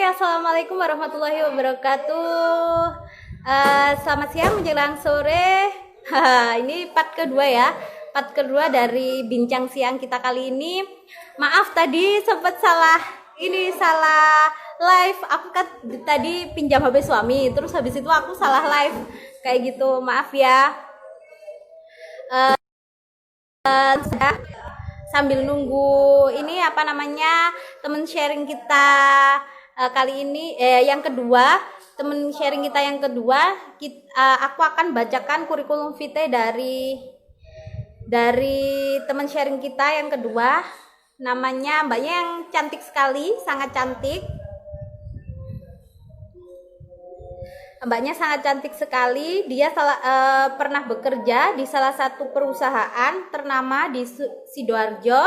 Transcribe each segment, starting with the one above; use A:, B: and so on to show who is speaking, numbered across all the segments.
A: Assalamualaikum warahmatullahi wabarakatuh. Selamat siang menjelang sore. Ini part kedua ya, part kedua dari bincang siang kita kali ini. Maaf tadi sempat salah live. Aku kan tadi pinjam HP suami, terus habis itu aku salah live kayak gitu. Maaf ya. Sambil nunggu ini temen sharing kita kali ini yang kedua, temen sharing kita yang kedua, aku akan bacakan kurikulum vitae dari temen sharing kita yang kedua. Namanya mbaknya yang cantik sekali, sangat cantik. Mbaknya sangat cantik sekali. Dia pernah bekerja di salah satu perusahaan ternama di Sidoarjo.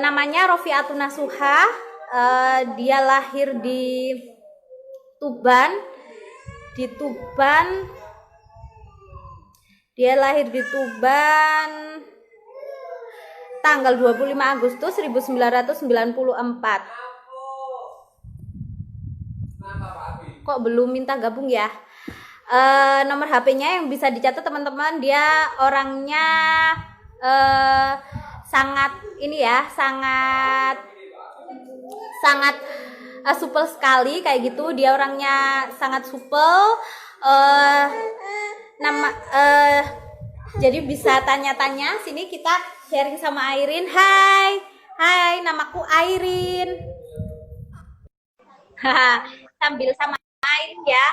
A: Namanya Rofiatun Nasuha. Dia lahir di Tuban. Dia lahir di Tuban tanggal 25 Agustus 1994. Kok belum minta gabung ya? Nomor HP-nya yang bisa dicatat teman-teman, dia orangnya sangat supel sekali kayak gitu. Dia orangnya sangat supel. Jadi bisa tanya-tanya. Sini kita sharing sama Airin. Hai, namaku Airin. Sambil sama Airin ya.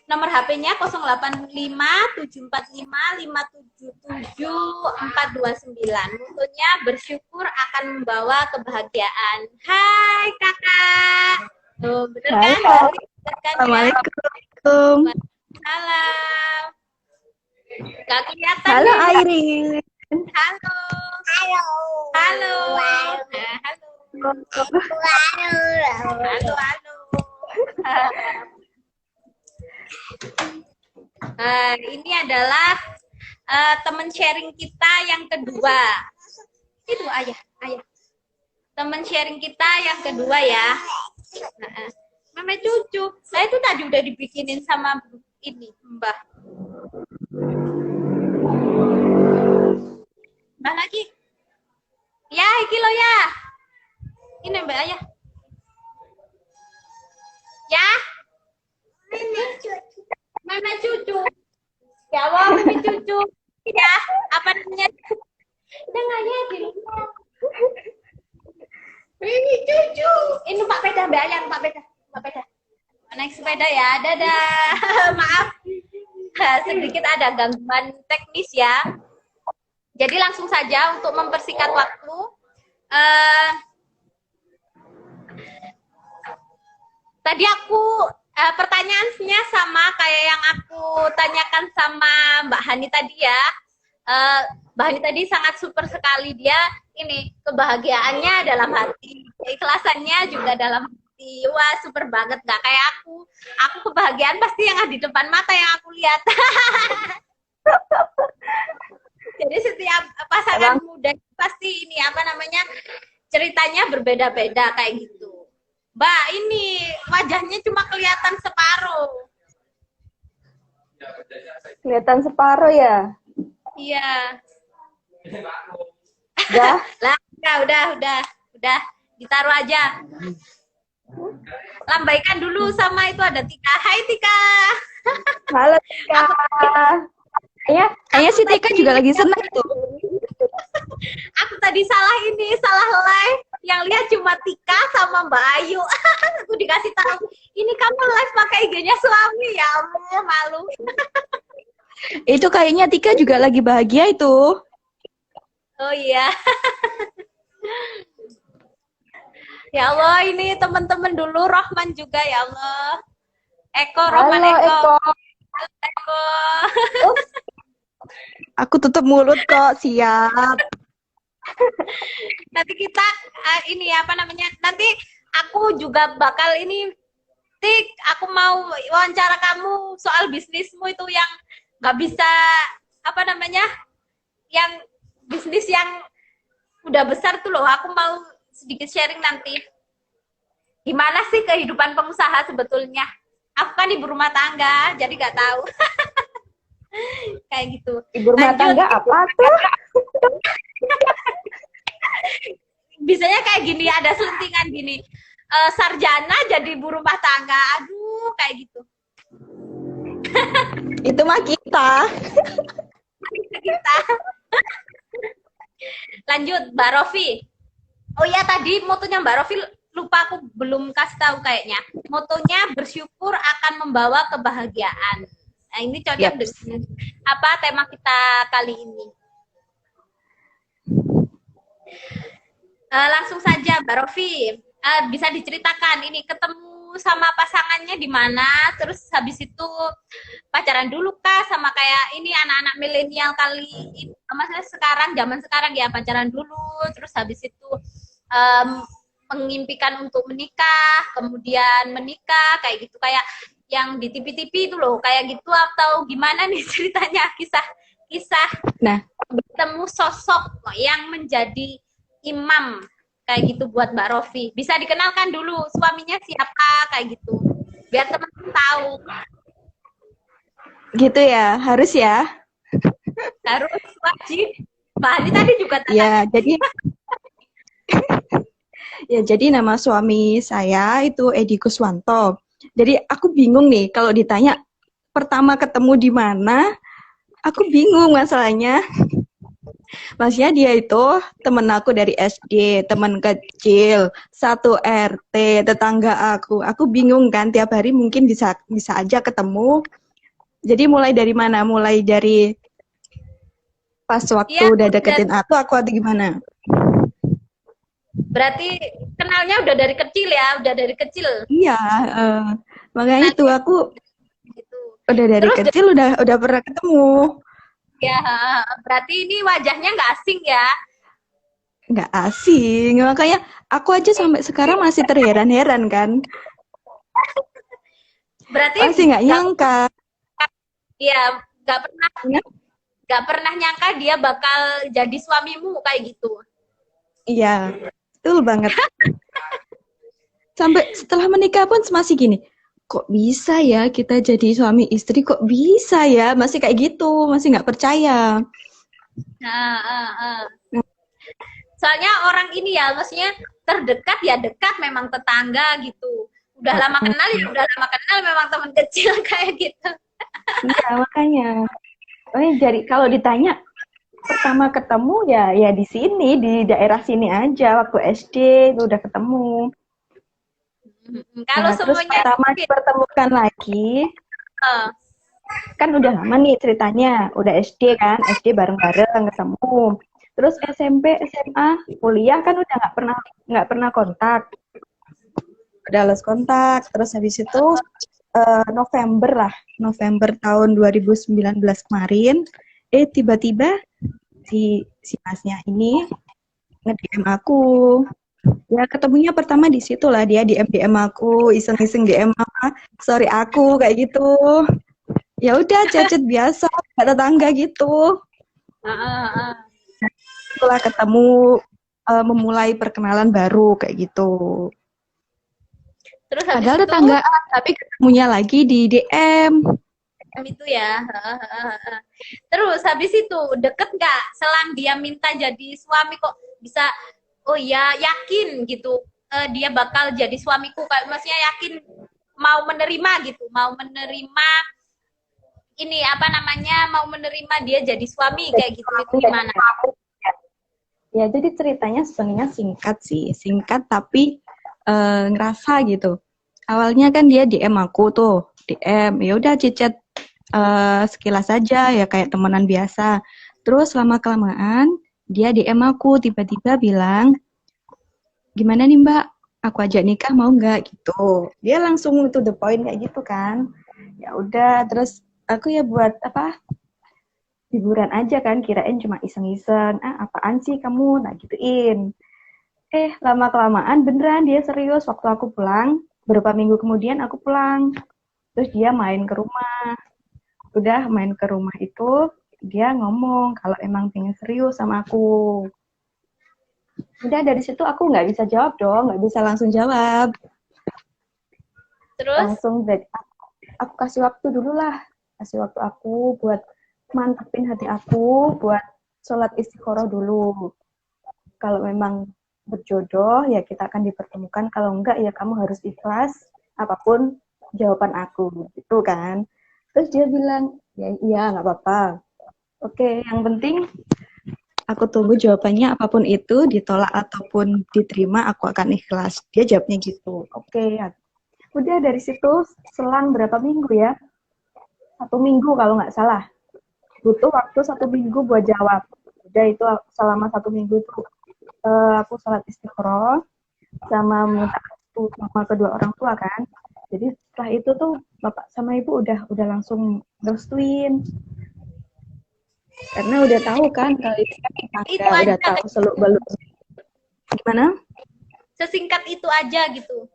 A: Nomor HP-nya 085745577429. Mutunya bersyukur akan membawa kebahagiaan. Hai kakak. Tuh, bener kan?
B: Assalamualaikum.
A: Salam. Gak kelihatan.
B: Halo
A: ya?
B: Airin.
A: Halo. Ini adalah teman sharing kita yang kedua. Itu ayah. Teman sharing kita yang kedua ya. Mama cucu. Saya itu tadi udah dibikinin sama ini Mbah. Mbah lagi. Ya, iki lo ya. Ini Mbak Ayah. Ya. Mana cucu? Ya Allah, ini cucu. Ya, apa namanya? Jangan ya di rumah. Ini cucu. Ini Pak Peda, Mbak Ayah, Pak Peda. Naik sepeda ya. Dadah. Maaf. Sedikit ada gangguan teknis ya. Jadi langsung saja untuk mempersingkat waktu. Tadi aku pertanyaannya sama kayak yang aku tanyakan sama Mbak Hani tadi ya. Mbak Hani tadi sangat super sekali. Dia ini kebahagiaannya dalam hati, keikhlasannya juga dalam hati. Wah, super banget, gak kayak aku. Aku kebahagiaan pasti yang ada di depan mata yang aku lihat. Jadi setiap pasangan muda pasti ini ceritanya berbeda-beda kayak gitu. Mbak, ini wajahnya cuma kelihatan separuh.
B: Kelihatan separuh ya?
A: Iya.
B: Udah?
A: Lah, udah. Ditaruh aja. Lambaikan dulu sama itu ada Tika. Hai Tika.
B: Halo Tika. Kayaknya si Tika juga lagi senang tuh.
A: Aku tadi salah live. Yang lihat cuma Tika sama Mbak Ayu. Aku dikasih tahu, ini kamu live pakai IG-nya suami. Ya Allah, malu.
B: Itu kayaknya Tika juga lagi bahagia itu.
A: Oh iya. Ya Allah, ini teman-teman dulu. Rohman juga ya Allah. Rohman Eko. Eko.
B: Aku tutup mulut kok, siap.
A: Nanti kita nanti aku juga bakal Tik, aku mau wawancara kamu soal bisnismu itu yang nggak bisa yang bisnis yang udah besar tuh loh. Aku mau sedikit sharing nanti. Gimana sih kehidupan pengusaha sebetulnya? Aku kan ibu rumah tangga, jadi nggak tahu. Kayak gitu.
B: Ibu rumah
A: Lanjut.
B: tangga apa tuh?
A: Bisanya kayak gini, ada selentingan gini. Sarjana jadi ibu rumah tangga. Aduh, kayak gitu.
B: Itu mah kita.
A: Kita. Lanjut, Mbak Rofi. Oh iya, tadi motonya Mbak Rofi lupa, aku belum kasih tahu kayaknya. Motonya bersyukur akan membawa kebahagiaan. Nah, ini cocok dengan apa tema kita kali ini. Langsung saja Mbak Rofi, bisa diceritakan ini ketemu sama pasangannya di mana, terus habis itu pacaran dulu kah sama kayak ini anak-anak milenial kali ini, maksudnya sekarang, zaman sekarang ya, pacaran dulu, terus habis itu mengimpikan untuk menikah, kemudian menikah, kayak gitu, kayak yang di TV-TV itu loh, kayak gitu, atau gimana nih ceritanya, kisah
B: Nah,
A: bertemu sosok yang menjadi imam kayak gitu buat Mbak Rofi. Bisa dikenalkan dulu suaminya siapa kayak gitu. Biar teman-teman tahu.
B: gitu ya, harus ya.
A: Harus wajib. Mbak Hani tadi juga tanya.
B: Ya, jadi nama suami saya itu Edi Kuswanto. Jadi aku bingung nih kalau ditanya pertama ketemu di mana, aku bingung masalahnya. Maksudnya dia itu temen aku dari SD, temen kecil, satu RT, tetangga aku. Aku bingung kan, tiap hari mungkin bisa aja ketemu. Jadi mulai dari mana? Mulai dari pas waktu udah deketin aku atau gimana?
A: Berarti kenalnya udah dari kecil ya, udah dari kecil.
B: Iya, makanya itu aku gitu. Udah dari terus kecil udah pernah ketemu.
A: Ya, berarti ini wajahnya nggak asing ya?
B: Nggak asing, makanya aku aja sampai sekarang masih terheran-heran kan.
A: Berarti
B: masih nggak nyangka.
A: Iya, nggak pernah nyangka dia bakal jadi suamimu kayak gitu.
B: Iya, betul banget. Sampai setelah menikah pun masih gini, kok bisa ya kita jadi suami istri, kok bisa ya, masih kayak gitu, masih nggak percaya.
A: Soalnya orang ini ya, maksudnya terdekat ya dekat, memang tetangga gitu. Udah lama kenal ya udah lama kenal, memang teman kecil kayak gitu.
B: Iya, makanya. Jadi kalau ditanya pertama ketemu ya di sini, di daerah sini aja, waktu SD itu udah ketemu.
A: Kalau
B: nah, terus pertama dipertemukan lagi, kan udah lama nih ceritanya, udah SD kan, SD bareng-bareng ketemu. Terus SMP, SMA, kuliah kan udah nggak pernah kontak, udah lost kontak. Terus habis itu November tahun 2019 kemarin, tiba-tiba si masnya ini nge-DM aku. Ya ketemunya pertama di situ lah, dia DM aku, iseng-iseng DM apa, sorry aku kayak gitu. Ya udah chat biasa, kayak tetangga gitu. Setelah ketemu, memulai perkenalan baru kayak gitu. Terus padahal tetanggaan, tapi ketemunya lagi di DM.
A: Itu ya. Terus habis itu deket nggak? Selang dia minta jadi suami kok bisa? Oh ya, yakin gitu. Dia bakal jadi suamiku, kayak maksudnya yakin mau menerima gitu, mau menerima ini apa namanya, mau menerima dia jadi suami kayak gitu, itu gimana?
B: Ya jadi ceritanya sebenarnya singkat tapi ngerasa gitu. Awalnya kan dia DM aku tuh, DM, ya udah chat sekilas saja ya kayak temenan biasa. Terus lama-kelamaan dia DM aku tiba-tiba bilang, gimana nih Mbak, aku ajak nikah mau nggak gitu. Dia langsung to the point kayak gitu kan. Ya udah, terus aku ya buat apa? Hiburan aja kan, kirain cuma iseng-iseng. Apaan sih kamu? Nah gituin. Lama-kelamaan beneran dia serius. Waktu aku pulang, beberapa minggu kemudian aku pulang. Terus dia main ke rumah. Udah main ke rumah itu, dia ngomong kalau emang pengen serius sama aku. Udah dari situ aku nggak bisa jawab dong, nggak bisa langsung jawab.
A: Terus
B: Langsung dari aku kasih waktu dulu lah. Kasih waktu aku buat mantepin hati aku, buat sholat istikharah dulu. Kalau memang berjodoh, ya kita akan dipertemukan. Kalau enggak, ya kamu harus ikhlas apapun jawaban aku, gitu kan. Terus dia bilang, ya iya, nggak apa-apa. Oke, yang penting aku tunggu jawabannya, apapun itu, ditolak ataupun diterima, aku akan ikhlas. Dia jawabnya gitu. Oke, ya. Udah dari situ, selang berapa minggu ya? 1 minggu kalau nggak salah. Butuh waktu 1 minggu buat jawab. Udah itu selama 1 minggu itu aku sholat istikharah sama minta restu sama kedua orang tua kan. Jadi setelah itu tuh bapak sama ibu udah langsung restuin karena udah tahu kan kalau itu kan
A: itu
B: tetangga, udah
A: aja,
B: tahu seluk beluk. Gimana?
A: sesingkat itu aja gitu.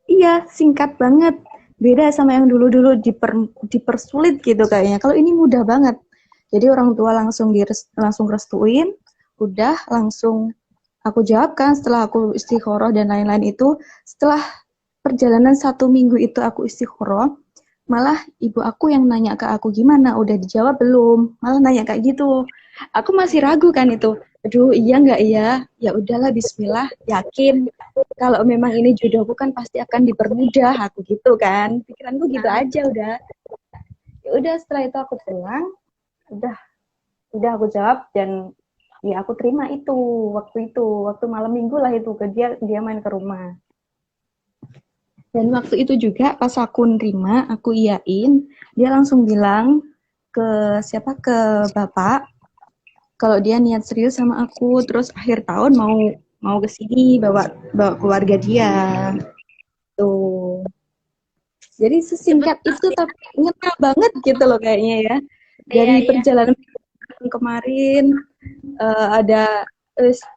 B: Iya, singkat banget. Beda sama yang dulu-dulu dipersulit gitu kayaknya. Kalau ini mudah banget. Jadi orang tua langsung restuin, udah langsung aku jawabkan setelah aku istikharah dan lain-lain itu. Setelah perjalanan 1 minggu itu aku istikharah, malah ibu aku yang nanya ke aku gimana, udah dijawab belum? Malah nanya kayak gitu. Aku masih ragu kan itu. Aduh, iya nggak iya? Ya udahlah, Bismillah, yakin. Kalau memang ini jodohku kan pasti akan dipermudah, aku gitu kan. Pikiranku gitu aja udah. Ya udah setelah itu aku pulang, udah aku jawab dan ya aku terima itu waktu malam minggu lah itu ke dia main ke rumah. Dan waktu itu juga pas aku nerima, aku iyain, dia langsung bilang ke bapak kalau dia niat serius sama aku, terus akhir tahun mau ke sini bawa keluarga dia. Tuh. Jadi sesingkat itu tapi ngena banget gitu loh kayaknya ya.
A: Iya,
B: Dari
A: iya.
B: perjalanan kemarin ada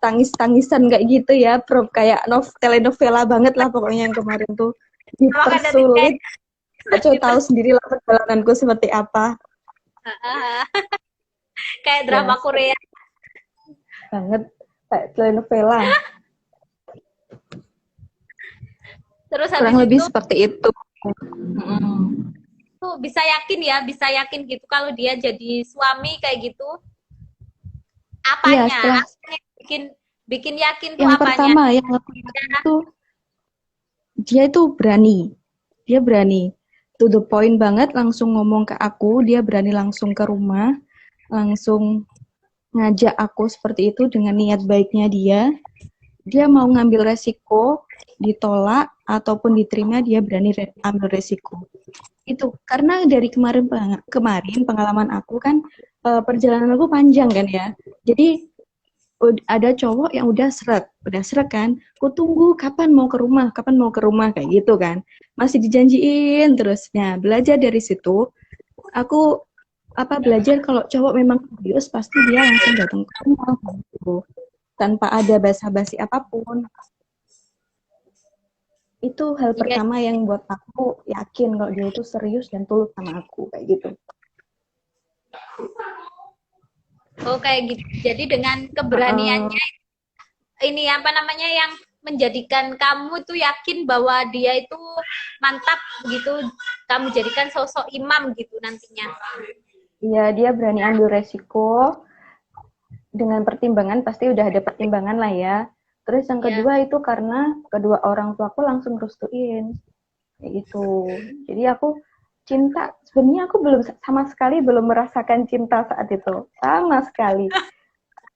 B: tangis-tangisan kayak gitu ya, kayak telenovela banget lah pokoknya yang kemarin tuh
A: Maka dari kayak
B: dipersulit. Aku tahu sendiri lah perjalananku seperti apa.
A: kayak
B: Ya,
A: drama Korea.
B: banget kayak telenovela.
A: Terus habis
B: Kurang lebih
A: itu
B: seperti itu.
A: tuh bisa yakin ya, bisa yakin gitu kalau dia jadi suami kayak gitu.
B: Iya,
A: Apanya?
B: setelah
A: Apanya yang bikin bikin yakin tuh
B: yang
A: apanya?
B: pertama yang aku yakin itu dia itu berani. Dia berani. To the point banget langsung ngomong ke aku, dia berani langsung ke rumah, langsung ngajak aku seperti itu dengan niat baiknya dia. Dia mau ngambil resiko, ditolak ataupun diterima, dia berani ambil resiko. Itu karena dari kemarin pengalaman aku kan perjalanan aku panjang kan ya. Jadi ada cowok yang udah seret kan. Aku tunggu kapan mau ke rumah kayak gitu kan. Masih dijanjiin terus. Nah, belajar dari situ, aku belajar kalau cowok memang serius pasti dia langsung datang ke rumah gitu. Tanpa ada basa-basi apapun. Itu hal
A: Iya.
B: pertama yang buat aku yakin kalau dia itu serius dan tulus sama aku kayak gitu.
A: Oh kayak gitu. Jadi dengan keberaniannya ini apa namanya yang menjadikan kamu tuh yakin bahwa dia itu mantap gitu. Kamu jadikan sosok imam gitu nantinya.
B: Iya, dia berani ambil resiko dengan pertimbangan, pasti udah ada pertimbangan lah ya. Terus yang
A: Ya.
B: kedua itu karena kedua orang tuaku langsung restuin kayak gitu. Jadi aku cinta, sebenarnya aku sama sekali belum merasakan cinta saat itu, sama sekali.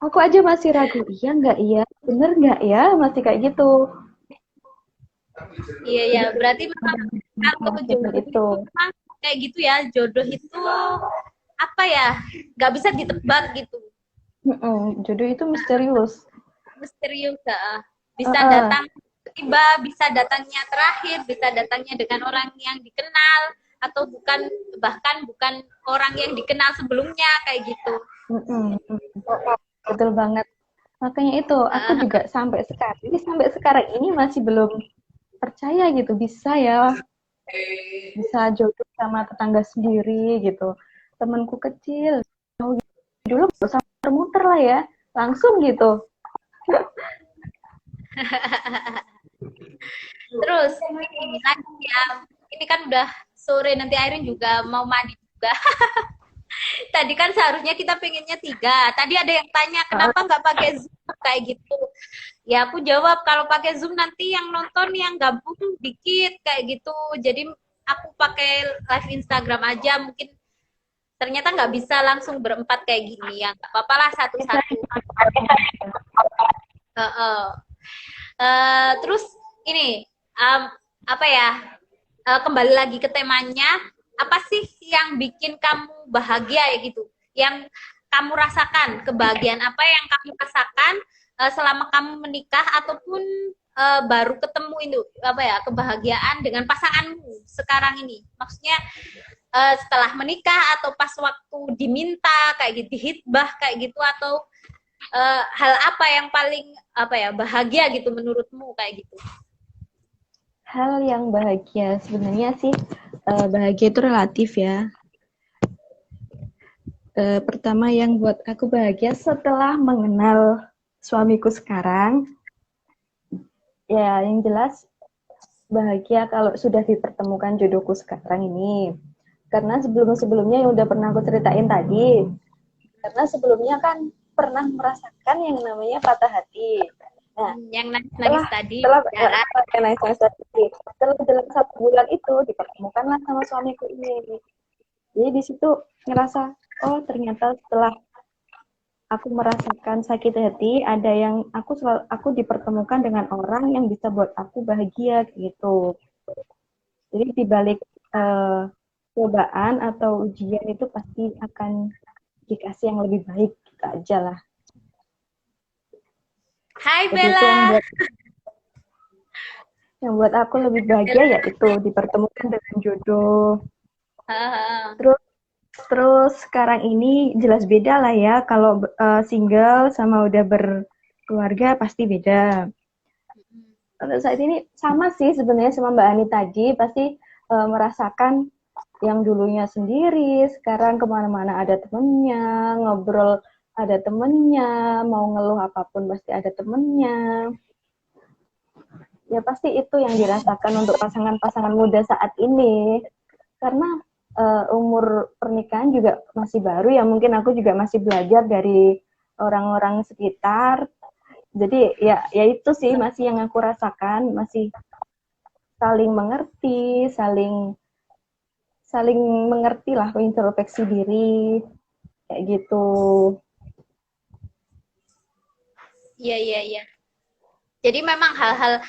B: Aku aja masih ragu, iya nggak iya, bener nggak ya, masih kayak gitu.
A: Iya ya, berarti memang kalau jodoh
B: Itu.
A: itu memang kayak gitu ya. Jodoh itu apa ya? Nggak bisa ditebak gitu.
B: Jodoh itu misterius.
A: Misterius, bisa datang tiba, bisa datangnya terakhir, bisa datangnya dengan orang yang dikenal atau bahkan bukan orang yang dikenal sebelumnya kayak gitu.
B: Betul banget. Makanya itu aku juga sampai sekarang ini masih belum percaya gitu bisa ya, bisa jodoh sama tetangga sendiri gitu. Temanku kecil dulu gak usah muter-muter lah ya, langsung gitu.
A: Terus ini lagi ya, ini kan udah sore, nanti Airin juga mau mandi juga. Tadi kan seharusnya kita pengennya 3. Tadi ada yang tanya kenapa nggak pakai Zoom kayak gitu. Ya aku jawab kalau pakai Zoom nanti yang nonton yang gabung dikit kayak gitu. Jadi aku pakai live Instagram aja. Mungkin ternyata nggak bisa langsung berempat kayak gini ya. Nggak apa-apa lah satu-satu. Terus ini apa ya? Kembali lagi ke temanya, apa sih yang bikin kamu bahagia ya gitu? Yang kamu rasakan, kebahagiaan apa yang kamu rasakan selama kamu menikah ataupun baru ketemu itu apa ya, kebahagiaan dengan pasanganmu sekarang ini? Maksudnya setelah menikah atau pas waktu diminta kayak gitu, dihitbah kayak gitu, atau hal apa yang paling apa ya bahagia gitu menurutmu kayak gitu?
B: Hal yang bahagia sebenarnya sih, bahagia itu relatif ya. Pertama yang buat aku bahagia setelah mengenal suamiku sekarang, ya yang jelas bahagia kalau sudah dipertemukan jodohku sekarang ini. Karena sebelum-sebelumnya yang udah pernah aku ceritain tadi, karena sebelumnya kan pernah merasakan yang namanya patah hati. Nah,
A: yang nangis tadi
B: setelah
A: ya.
B: setelah dalam 1 bulan itu dipertemukanlah sama suamiku ini. Jadi di situ ngerasa, oh ternyata setelah aku merasakan sakit hati, ada yang aku dipertemukan dengan orang yang bisa buat aku bahagia gitu. Jadi di balik cobaan atau ujian itu pasti akan dikasih yang lebih baik, gitu aja lah.
A: Hai
B: Jadi itu
A: Bella.
B: yang buat aku lebih bahagia ya itu dipertemukan dengan jodoh.
A: Haha.
B: Terus sekarang ini jelas beda lah ya, kalau single sama udah berkeluarga pasti beda. Untuk saat ini sama sih sebenarnya sama Mbak Ani tadi, pasti merasakan yang dulunya sendiri, sekarang kemana-mana ada temennya, ngobrol ada temennya, mau ngeluh apapun pasti ada temennya. Ya pasti itu yang dirasakan untuk pasangan-pasangan muda saat ini. Karena umur pernikahan juga masih baru ya, mungkin aku juga masih belajar dari orang-orang sekitar. Jadi ya itu sih masih yang aku rasakan, masih saling mengerti, saling mengerti lah, introspeksi diri kayak gitu.
A: Iya, iya, iya. Jadi memang hal-hal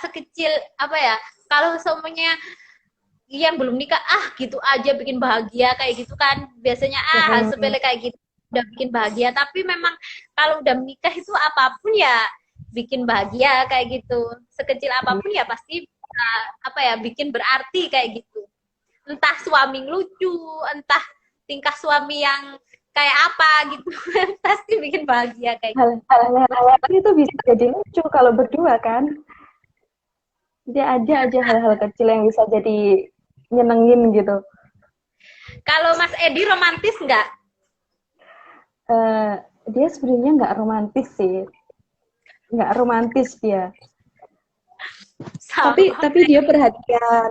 A: sekecil apa ya, kalau semuanya yang belum nikah gitu aja bikin bahagia kayak gitu kan, biasanya hal sepele kayak gitu udah bikin bahagia, tapi memang kalau udah menikah itu apapun ya bikin bahagia kayak gitu, sekecil apapun ya pasti apa ya bikin berarti kayak gitu, entah suami lucu, entah tingkah suami yang kayak apa gitu. Pasti bikin bahagia kayak gitu.
B: Hal-hal itu bisa jadi lucu kalau berdua kan. Jadi ada aja hal-hal kecil yang bisa jadi nyenengin gitu.
A: Kalau Mas Edi romantis nggak?
B: Dia sebenarnya nggak romantis sih, nggak romantis dia. Tapi dia perhatian.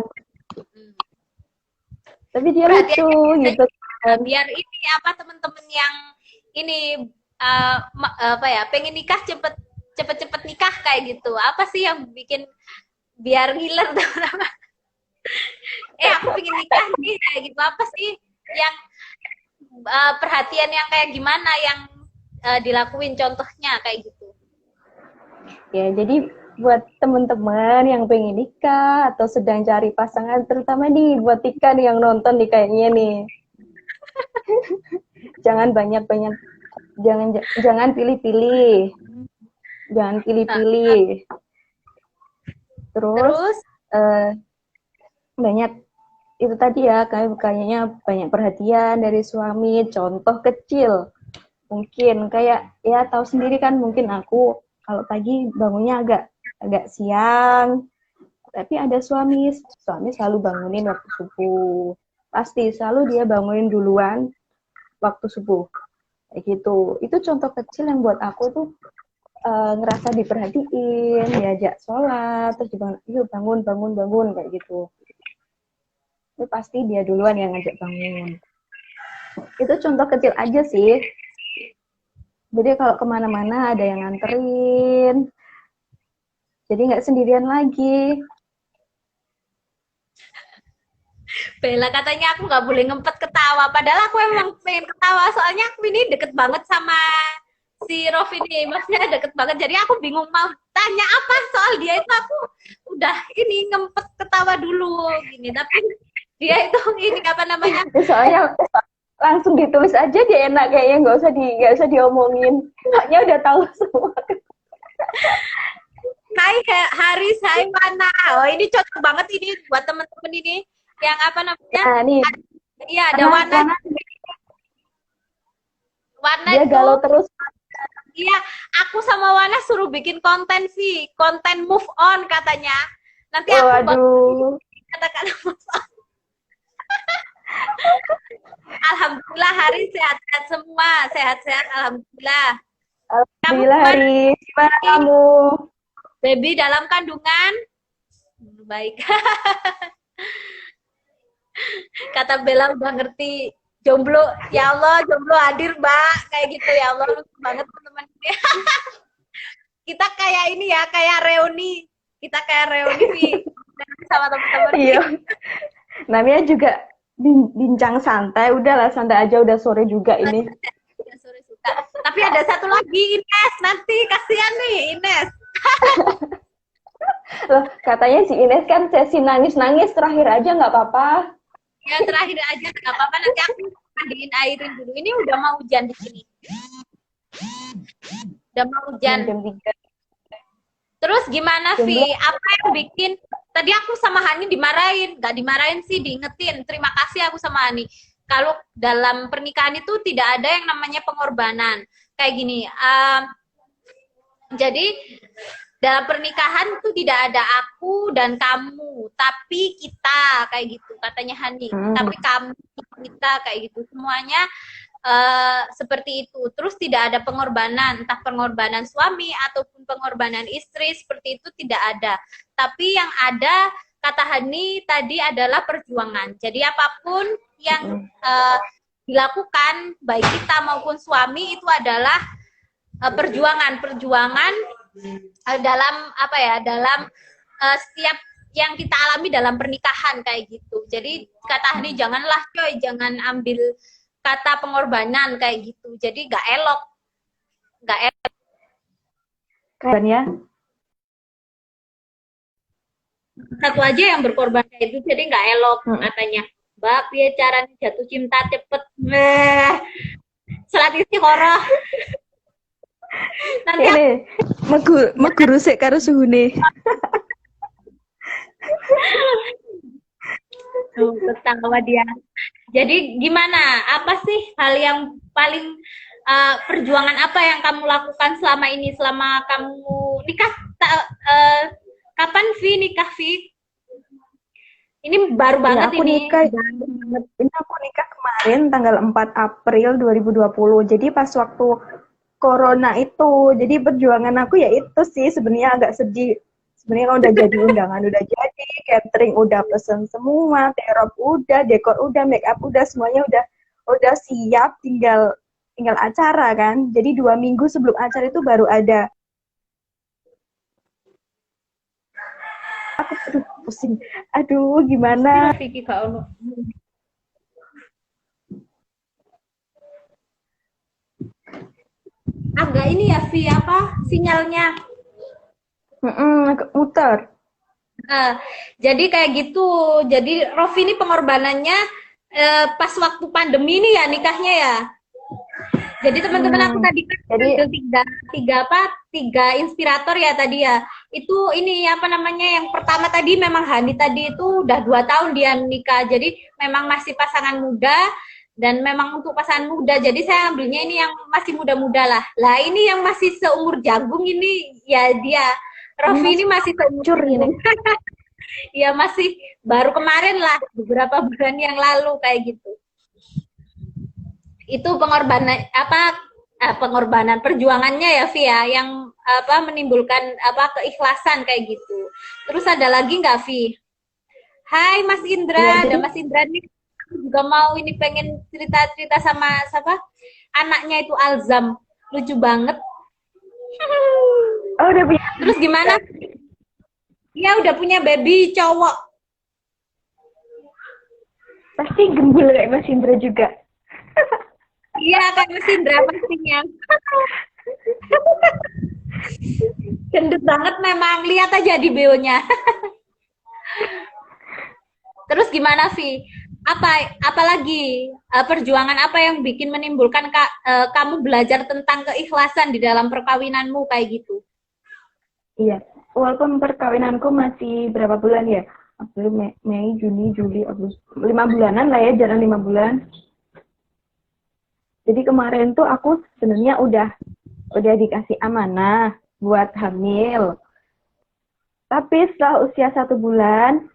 B: Tapi dia lucu gitu kan.
A: Biar ini apa teman-teman yang ini apa ya pengen nikah cepet nikah kayak gitu. Apa sih yang bikin biar ngiler teman-teman? Aku pengen nikah nih kayak gitu. Apa sih yang perhatian yang kayak gimana yang dilakuin contohnya kayak gitu?
B: Ya, jadi buat teman-teman yang pengen nikah atau sedang cari pasangan, terutama nih buat Tika nih yang nonton nih kayaknya nih. Jangan banyak-banyak, jangan pilih-pilih. Jangan pilih-pilih. Terus banyak itu tadi ya, kayaknya banyak perhatian dari suami, contoh kecil. Mungkin kayak ya tahu sendiri kan, mungkin aku kalau pagi bangunnya agak siang, tapi ada suami selalu bangunin waktu subuh, pasti selalu dia bangunin duluan waktu subuh kayak gitu. Itu contoh kecil yang buat aku tuh ngerasa diperhatiin, diajak sholat, terus dibangun, yuk bangun, bangun, bangun, kayak gitu. Itu pasti dia duluan yang ngajak bangun. Itu contoh kecil aja sih. Jadi kalau kemana-mana ada yang nganterin, jadi nggak sendirian lagi.
A: Bella katanya aku nggak boleh ngempet ketawa, padahal aku emang pengen ketawa, soalnya aku ini deket banget sama si Rof ini, maksudnya deket banget, jadi aku bingung mau tanya apa soal dia itu, aku udah ini ngempet ketawa dulu gini, tapi dia itu ini apa namanya,
B: Soalnya langsung ditulis aja dia enak kayaknya, nggak usah diomongin, soalnya udah tahu semua.
A: Hai Haris, hai Wana. Oh ini cocok banget ini buat temen-temen ini yang apa namanya,
B: Nah nih,
A: iya ada Wana. Wana
B: dia
A: itu
B: galau terus.
A: iya, aku sama Wana suruh bikin konten sih, konten move on katanya. Nanti aku
B: Waduh.
A: kata-kata move on. Alhamdulillah hari sehat-sehat semua, sehat-sehat alhamdulillah.
B: Alhamdulillah Hari, gimana kamu?
A: Baby dalam kandungan? Baik. Kata Bella udah ngerti jomblo, ya Allah jomblo hadir mbak, kayak gitu ya Allah, lucu banget teman-teman ini. Kita kayak ini ya, kayak reuni, kita kayak reuni sama teman-teman.
B: Iya. Namanya juga bincang santai, udahlah santai aja, udah sore juga ini.
A: Sore suka. Tapi ada satu lagi Ines, nanti kasihan nih Ines.
B: Loh, katanya si Ines kan sesi nangis-nangis terakhir aja nggak apa-apa.
A: Ya terakhir aja nggak apa-apa, nanti aku mandiin airin dulu. Ini udah mau hujan di sini. Udah mau hujan.
B: Jam 3.
A: Terus gimana Vi? Apa yang bikin? Tadi aku sama Hani dimarahin, nggak dimarahin sih, diingetin. Terima kasih aku sama Hani. Kalau dalam pernikahan itu tidak ada yang namanya pengorbanan. Kayak gini. Jadi dalam pernikahan itu tidak ada aku dan kamu, tapi kita, kayak gitu katanya Hani. Tapi kamu, kita, kayak gitu, semuanya seperti itu. Terus tidak ada pengorbanan, entah pengorbanan suami ataupun pengorbanan istri, seperti itu tidak ada. Tapi yang ada, kata Hani tadi, adalah perjuangan. Jadi apapun yang dilakukan baik kita maupun suami itu adalah perjuangan dalam apa ya, dalam setiap yang kita alami dalam pernikahan kayak gitu. Jadi kata Hani, janganlah coy, jangan ambil kata pengorbanan kayak gitu. Jadi nggak elok.
B: Kayaknya
A: Satu aja yang berkorban kayak gitu, jadi nggak elok katanya. Mbak, piye caranya jatuh cinta cepet? Salat istiqoroh. Nanti
B: ini meguru sik karo suhune.
A: Ketawa dia. Jadi gimana? Apa sih hal yang paling perjuangan apa yang kamu lakukan selama ini, selama kamu nikah? Kapan Vi nikah Vi? Ini baru banget
B: aku
A: ini.
B: Ini aku nikah kemarin tanggal 4 April 2020. Jadi pas waktu Corona itu. Jadi perjuangan aku ya itu sih, sebenarnya agak sedih. Sebenarnya kalau udah jadi undangan udah jadi, catering udah pesen semua, terop udah, dekor udah, make up udah, semuanya udah siap, tinggal acara kan. Jadi 2 minggu sebelum acara itu baru ada. Aku pusing. Aduh, gimana?
A: Agak ini ya Vi, apa sinyalnya?
B: Muter.
A: Jadi kayak gitu. Jadi Rofi ini pengorbanannya pas waktu pandemi ini ya nikahnya ya. Jadi teman-teman aku tadi kan tiga inspirator ya tadi ya. Itu ini apa namanya, yang pertama tadi memang Hani tadi itu udah 2 tahun dia nikah. Jadi memang masih pasangan muda, dan memang untuk pasangan muda. Jadi saya ambilnya ini yang masih muda-muda lah. Lah ini yang masih seumur jagung ini ya dia. Rofi ini masih seumur ini. Ya masih baru kemarin lah, beberapa bulan yang lalu kayak gitu. Itu pengorbanan perjuangannya ya Via, yang menimbulkan keikhlasan kayak gitu. Terus ada lagi nggak, Vi? Hai Mas
B: Iya,
A: Indra, ada
B: jadi
A: Mas Indra nih. Aku juga mau ini pengen cerita-cerita sama siapa? Anaknya itu Alzam. Lucu banget.
B: oh udah punya
A: Terus gimana? Iya udah punya baby cowok.
B: pasti gembul kayak Mas Indra juga.
A: Iya kayak Mas Indra pastinya. Gendut banget memang. Lihat aja di bio-nya. Terus gimana, Vi? Apalagi perjuangan apa yang bikin menimbulkan kamu belajar tentang keikhlasan di dalam perkawinanmu kayak gitu?
B: Iya, walaupun perkawinanku masih berapa bulan ya? April, Mei, Juni, Juli, Agustus. 5 bulanan lah ya, jalan 5 bulan. Jadi kemarin tuh aku sebenarnya udah dikasih amanah buat hamil. Tapi setelah usia 1 bulan,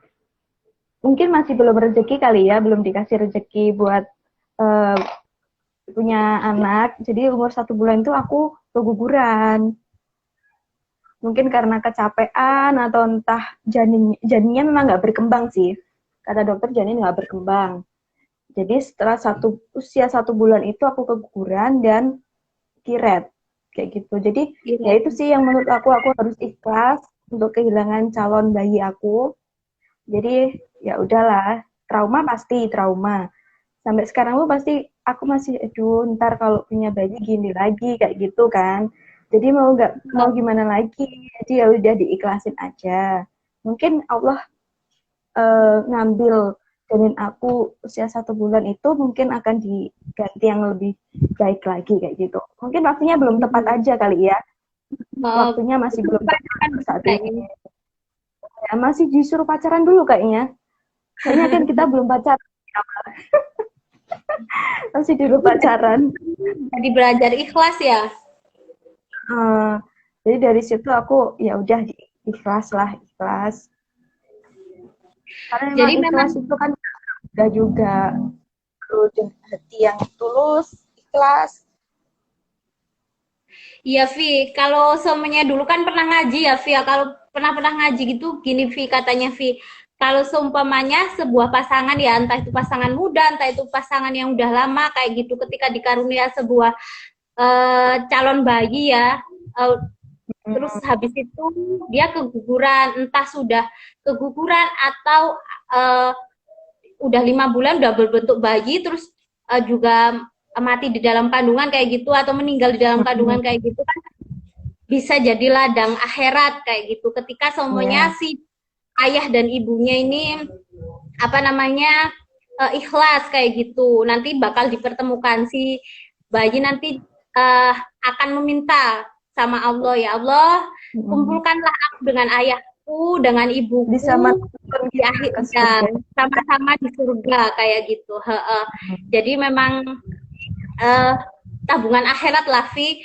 B: mungkin masih belum rezeki kali ya, belum dikasih rezeki buat uh, punya anak. Jadi umur 1 bulan tuh aku keguguran. Mungkin karena kecapean atau entah janinnya memang nggak berkembang sih. Kata dokter janin nggak berkembang. Jadi setelah usia 1 bulan itu aku keguguran dan kiret kayak gitu. Jadi ya itu sih yang menurut aku harus ikhlas untuk kehilangan calon bayi aku. Jadi ya udahlah, trauma pasti trauma. Sampai sekarang pun pasti aku masih aduh ntar kalau punya bayi gini lagi kayak gitu kan. Jadi mau gimana lagi? Jadi ya udah diikhlasin aja. Mungkin Allah ngambil janin aku usia 1 bulan itu mungkin akan diganti yang lebih baik lagi kayak gitu. Mungkin waktunya belum tepat aja kali ya. Waktunya masih belum tepat saat ini. Ya, masih disuruh pacaran dulu kayaknya. Kayaknya kan kita belum pacaran. Masih dulu pacaran.
A: Jadi belajar ikhlas ya.
B: Jadi dari situ aku ya udah ikhlas. Karena
A: Jadi
B: ikhlas itu kan udah juga perlu hati yang tulus, ikhlas.
A: Iya, Vi. Kalau semuanya dulu kan pernah ngaji ya, Vi. Ya, kalau pernah ngaji gitu, gini, Vi, katanya, Vi. Kalau seumpamanya sebuah pasangan ya, entah itu pasangan muda, entah itu pasangan yang udah lama, kayak gitu, ketika dikarunia sebuah calon bayi ya, terus habis itu dia keguguran, entah sudah keguguran atau udah 5 bulan udah berbentuk bayi, terus juga mati di dalam kandungan kayak gitu atau meninggal di dalam kandungan kayak gitu kan bisa jadi ladang akhirat kayak gitu ketika semuanya si ayah dan ibunya ini ikhlas kayak gitu, nanti bakal dipertemukan si bayi nanti akan meminta sama Allah, ya Allah kumpulkanlah aku dengan ayahku dengan ibuku di akhir ya, sama-sama di surga kayak gitu. Jadi memang tabungan akhirat lah, Vi.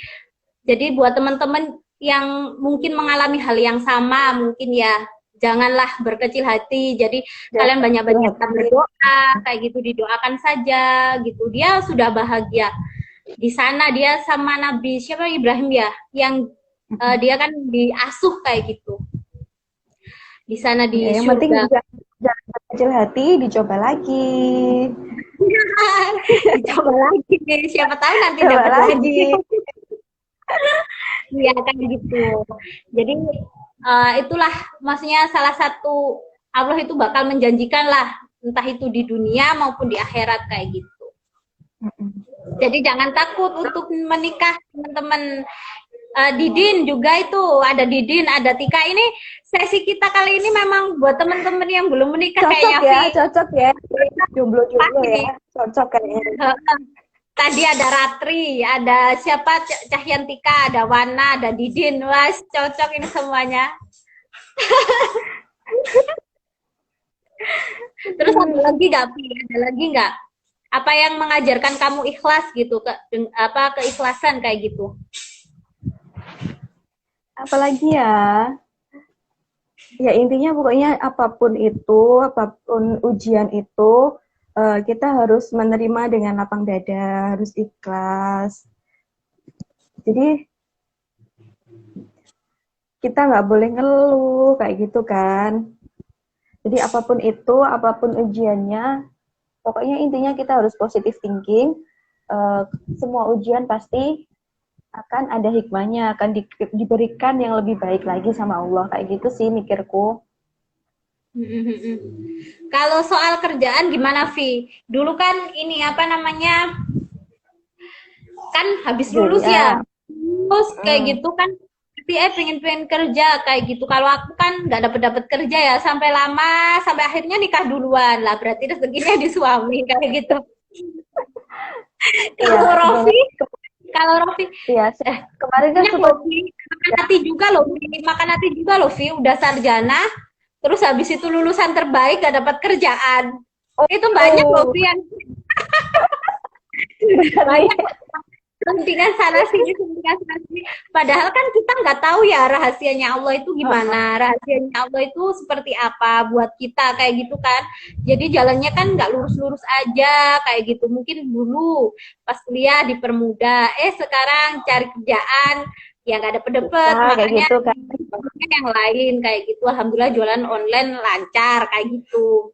A: Jadi buat teman-teman yang mungkin mengalami hal yang sama, mungkin ya janganlah berkecil hati. Jadi kalian banyak-banyak berdoa, kayak gitu, didoakan saja gitu. Dia sudah bahagia di sana, dia sama Nabi siapa, Ibrahim ya, yang dia kan diasuh kayak gitu. Di sana di
B: yang
A: surga.
B: Penting jangan berkecil hati, dicoba lagi.
A: Dicoba lagi nih, siapa tahu nanti dapat lagi. Iya kan gitu. Jadi itulah maksudnya salah satu, Allah itu bakal menjanjikan lah, entah itu di dunia maupun di akhirat kayak gitu. Jadi jangan takut untuk menikah, teman-teman. Didin juga itu, ada Didin, ada Tika. Ini sesi kita kali ini memang buat teman-teman yang belum menikah kayaknya.
B: Cocok ya, jomblo-jomblo ya, cocok kayaknya.
A: Tadi ada Ratri, ada siapa, Cahyantika, ada Wana, ada Didin. Wah, cocok ini semuanya. Terus ada lagi nggak, ada lagi nggak? Apa yang mengajarkan kamu ikhlas gitu, keikhlasan kayak gitu?
B: Apalagi ya? Ya intinya pokoknya apapun ujian itu, kita harus menerima dengan lapang dada, harus ikhlas. Jadi kita nggak boleh ngeluh kayak gitu kan. Jadi apapun itu, apapun ujiannya, pokoknya intinya kita harus positive thinking. Eh, semua ujian pasti akan ada hikmahnya, akan diberikan yang lebih baik lagi sama Allah. Kayak gitu sih mikirku.
A: Kalau soal kerjaan gimana, Vi? Dulu kan ini apa namanya? Kan habis lulus ya.
B: Julia.
A: Terus kayak
B: Mm.
A: gitu kan pengen kerja kayak gitu. Kalau aku kan nggak dapet kerja ya sampai lama sampai akhirnya nikah duluan lah. Berarti rezekinya di suami kayak gitu.
B: Iya,
A: Kalau
B: sebenarnya
A: Rofi, kalau Rofi,
B: iya, kemarin kan
A: banyak
B: sempat
A: loh Vi. Makan hati juga loh Vi. Makan hati juga loh Vi. Udah sarjana, terus habis itu lulusan terbaik gak dapat kerjaan. Itu banyak loh
B: oh,
A: Vi yang
B: berarti
A: banyak suntingan sana sini, suntingan sana sini. Padahal kan kita nggak tahu ya rahasianya Allah itu gimana, rahasianya Allah itu seperti apa buat kita kayak gitu kan. Jadi jalannya kan nggak lurus-lurus aja kayak gitu. Mungkin dulu pas kuliah dipermudah, sekarang cari kerjaan ya nggak dapet-dapet,
B: susah kayak
A: makanya
B: gitu kan.
A: yang lain kayak gitu. Alhamdulillah jualan online lancar kayak gitu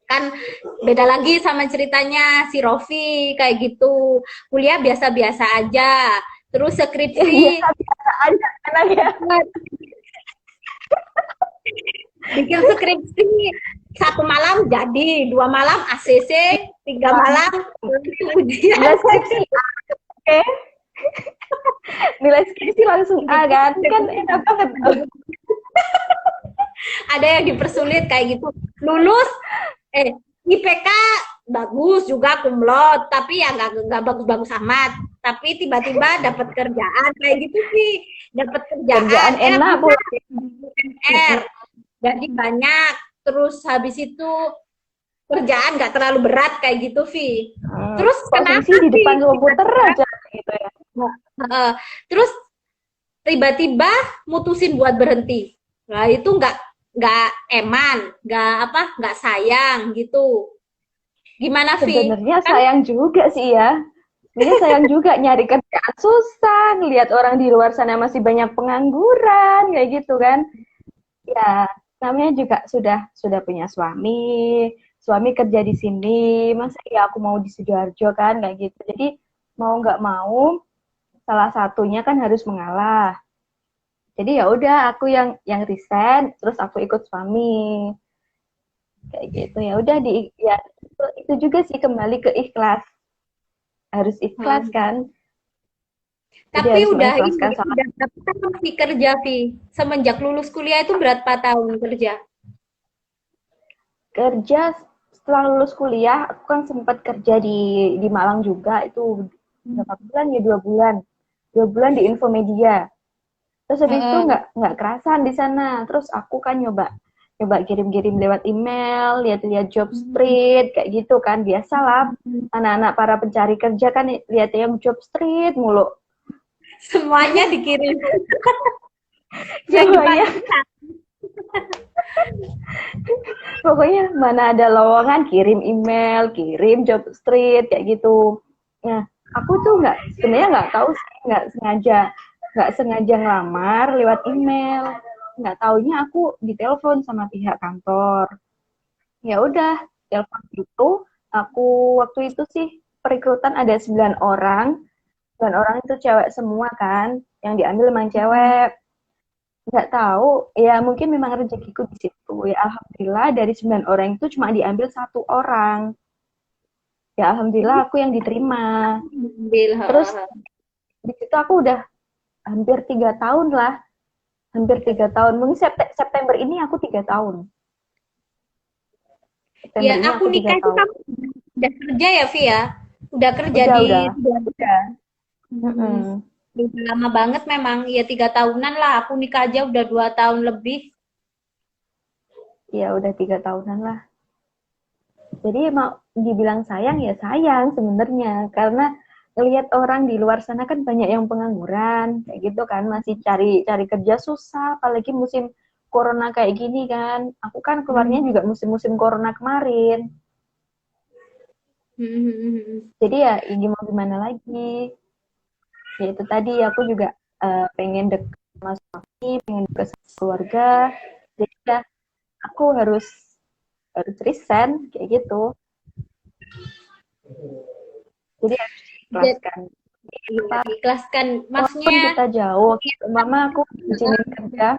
A: kan. Beda lagi sama ceritanya si Rofi kayak gitu, kuliah biasa-biasa aja, terus
B: Ya
A: skripsi
B: biasa-biasa aja enak ya.
A: bikin skripsi 1 malam jadi, 2 malam ACC, 3 malam ujian.
B: Nilai skripsi oke. Nilai skripsi langsung A kan. Kan enak banget.
A: Ada yang dipersulit kayak gitu, lulus IPK bagus juga kumlot, tapi ya nggak bagus-bagus amat, tapi tiba-tiba dapat kerjaan kayak gitu sih, dapat kerjaan
B: Kerjaan enak
A: bisa
B: pula.
A: UMR gaji banyak, terus habis itu kerjaan nggak terlalu berat kayak gitu Vi. Terus
B: Posisi
A: kenapa
B: di
A: Vi
B: depan komputer aja gitu ya.
A: terus tiba-tiba mutusin buat berhenti, nah itu nggak eman, nggak sayang gitu. Gimana Vi?
B: Sebenarnya
A: Kan
B: sayang juga sih ya. Sebenarnya sayang juga nyari kerjaan susah, ngelihat orang di luar sana masih banyak pengangguran kayak gitu kan. Ya, namanya juga sudah punya suami, suami kerja di sini, masa ya aku mau di Sidoarjo kan kayak gitu. Jadi mau nggak mau salah satunya kan harus mengalah. Jadi ya udah aku yang resign, terus aku ikut suami kayak gitu. Ya udah ya itu juga sih kembali ke ikhlas. Harus ikhlas
A: hmm.
B: kan. Jadi
A: Tapi
B: harus
A: udah ini,
B: mengikhlaskan salah.
A: udah berapa tahun Vi kerja Vi? Semenjak lulus kuliah itu berapa tahun kerja?
B: Kerja setelah lulus kuliah, aku kan sempat kerja di Malang juga, itu berapa bulan ya, 2 bulan. 2 bulan di Infomedia. Terus habis itu
A: Heeh.
B: nggak kerasan di sana. Terus aku kan nyoba kirim-kirim lewat email, lihat-lihat job street kayak gitu kan. Biasalah anak-anak para pencari kerja kan lihat yang job street mulu.
A: Semuanya dikirim. Yang
B: Semuanya
A: dipanggil
B: pokoknya mana ada lowongan kirim email, kirim job street kayak gitu. Nah, aku tuh sebenarnya nggak tahu sih, nggak sengaja ngelamar lewat email. Nggak taunya aku ditelepon sama pihak kantor. Ya udah, telepon itu aku waktu itu sih perekrutan ada 9 orang. 9 orang itu cewek semua kan, yang diambil memang cewek. Nggak tahu, ya mungkin memang rezekiku di situ. Ya alhamdulillah dari 9 orang itu cuma diambil 1 orang. Ya alhamdulillah aku yang diterima.
A: ambil.
B: Terus di situ aku udah hampir 3 tahun lah, hampir 3 tahun. Mungkin September ini aku 3 tahun. September
A: Ya
B: ini
A: aku
B: aku tiga
A: nikah itu
B: tahun.
A: kamu udah kerja ya Vi ya? Udah kerja
B: Udah,
A: di
B: udah.
A: Sidoarjo.
B: Mm-mm.
A: Udah lama banget memang, ya 3 tahunan lah. Aku nikah aja udah 2 tahun lebih.
B: Ya udah 3 tahunan lah. Jadi mau dibilang sayang ya sayang sebenarnya karena lihat orang di luar sana kan banyak yang pengangguran kayak gitu kan, masih cari cari kerja susah, apalagi musim corona kayak gini kan. Aku kan keluarnya juga musim-musim corona kemarin. Jadi ya ini mau gimana lagi. Ya itu tadi aku juga pengen deket sama suami, pengen deket sama keluarga. Jadi ya aku harus resign kayak gitu. Jadi harus
A: Jadi,
B: diikhlaskan.
A: iya,
B: Apa,
A: diikhlaskan.
B: walaupun
A: Maksudnya,
B: kita jauh, mama aku izinin kerja.